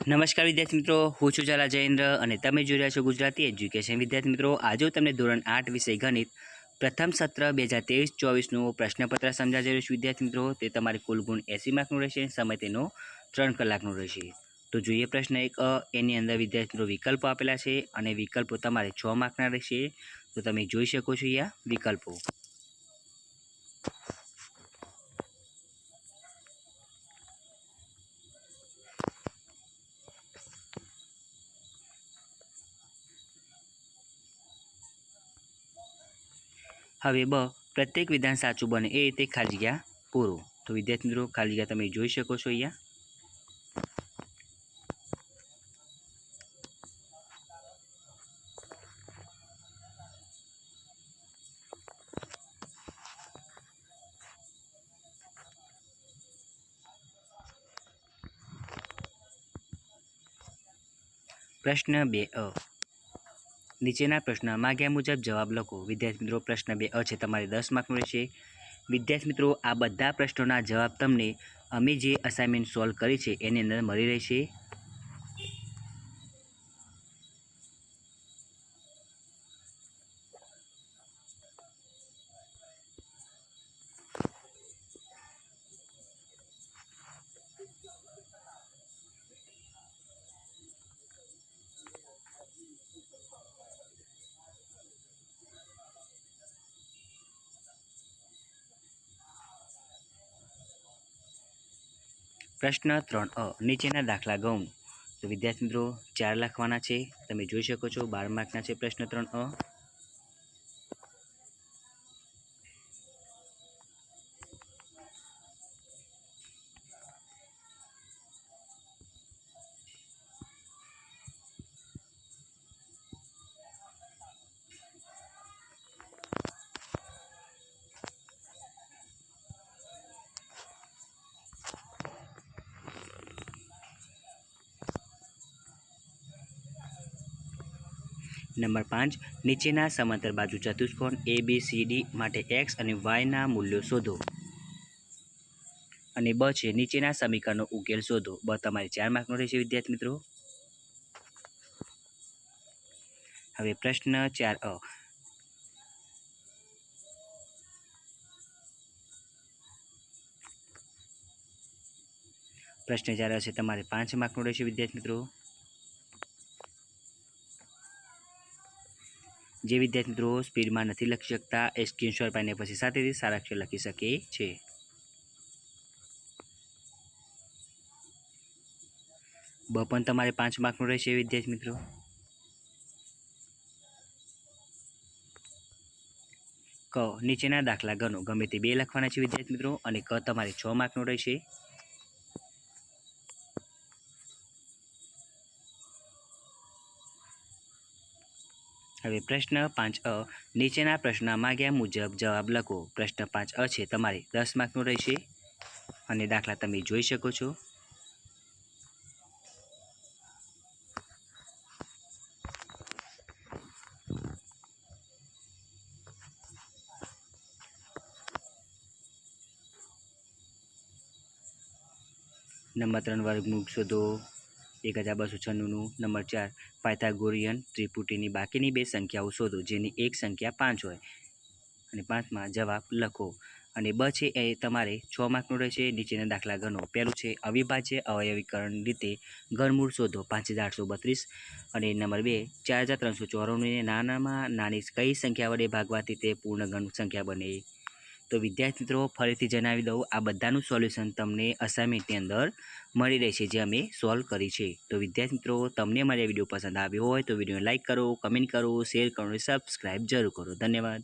નમસ્કાર વિદ્યાર્થી મિત્રો, હું છું ઝાલા જયેન્દ્ર અને તમે જોઈ રહ્યા છો ગુજરાતી એજ્યુકેશન. વિદ્યાર્થી મિત્રો, આજે હું તમને ધોરણ 8 વિષય ગણિત પ્રથમ સત્ર 2023-24નું પ્રશ્નપત્ર સમજાવી રહ્યો છું. વિદ્યાર્થી મિત્રો, તે તમારે કુલ ગુણ 80 માર્કનું રહેશે, સમય તેનો 3 કલાકનો રહેશે. તો જોઈએ પ્રશ્ન 1. એની અંદર વિદ્યાર્થી મિત્રો વિકલ્પો આપેલા છે અને વિકલ્પો તમારે 6 માર્કના રહેશે. તો તમે જોઈ શકો છો અહીંયા વિકલ્પો. હવે પ્રત્યેક વિધાન સાચું બને એ રીતે ખાલી જગ્યા પૂરો. તો વિદ્યાર્થી મિત્રો, ખાલી જગ્યા તમે જોઈ શકો છો અહીંયા. પ્રશ્ન 2. નીચેના પ્રશ્ન માંગ્યા મુજબ જવાબ લખો. વિદ્યાર્થી મિત્રો, પ્રશ્ન 2 છે તમારે 10 માર્કનું રહેશે. વિદ્યાર્થી મિત્રો, આ બધા પ્રશ્નોના જવાબ તમને અમે જે અસાઇનમેન્ટ સોલ્વ કરી છે એની અંદર મળી રહેશે. પ્રશ્ન 3. નીચેના દાખલા ગણ. તો વિદ્યાર્થી મિત્રો 4 લખવાના છે, તમે જોઈ શકો છો. 12 માર્કના છે પ્રશ્ન 3. નંબર 5. નીચેના સમાંતર બાજુ ચતુષ્કોણ ABCD માટે x અને y ના મૂલ્યો શોધો. અને બ છે નીચેના સમીકરણનો ઉકેલ શોધો. બ તમારે 4 માર્કનો રહેશે વિદ્યાર્થી મિત્રો. હવે પ્રશ્ન 4. પ્રશ્ન 4 છે તમારે 5 માર્કનો રહેશે વિદ્યાર્થી મિત્રો. જે વિદ્યાર્થી મિત્રો સ્પીડમાં નથી લખી શકતા એ સ્ક્રીનશોટ પાડીને પછી સાથેથી સારા અક્ષર લખી શકે છે. બ પણ તમારે 5 માર્કનું રહેશે વિદ્યાર્થી મિત્રો. ક નીચેના દાખલા ગણો. ગમે તે 2 લખવાના છે વિદ્યાર્થી મિત્રો. અને ક તમારે 6 માર્કનું રહેશે. હવે પ્રશ્ન 5. નીચેના પ્રશ્ન માંગ્યા મુજબ જવાબ લખો. પ્રશ્ન 5 છે તમારે 10 માર્કનું રહેશે. અને દાખલા તમે જોઈ શકો છો. નંબર 3 વર્ગમૂળ શોધો 1296નું. નંબર 4 પાયથાગોરિયન ત્રિપુટીની બાકીની 2 સંખ્યાઓ શોધો જેની એક સંખ્યા 5 હોય. અને 5માં જવાબ લખો. અને બ છે એ તમારે 6 માર્કનું રહેશે. નીચેના દાખલા ગણો. પહેલું છે અવિભાજ્ય અવયવીકરણ રીતે ઘનમૂળ શોધો 5832. અને નંબર 2 4394ને નાનામાં નાની કઈ સંખ્યા વડે ભાગવાથી તે પૂર્ણ ઘન સંખ્યા બને. તો વિદ્યાર્થી મિત્રો, ફરીથી જણાવી દઉં, આ બધાનું સોલ્યુશન તમને અસાઇનમેન્ટની અંદર મળી રહેશે જે અમે સોલ્વ કરી છે. તો વિદ્યાર્થી મિત્રો, તમને મારો વિડીયો પસંદ આવ્યો હોય તો વિડીયોને લાઇક કરો, કમેન્ટ કરો, શેર કરો અને સબસ્ક્રાઈબ જરૂર કરો. ધન્યવાદ.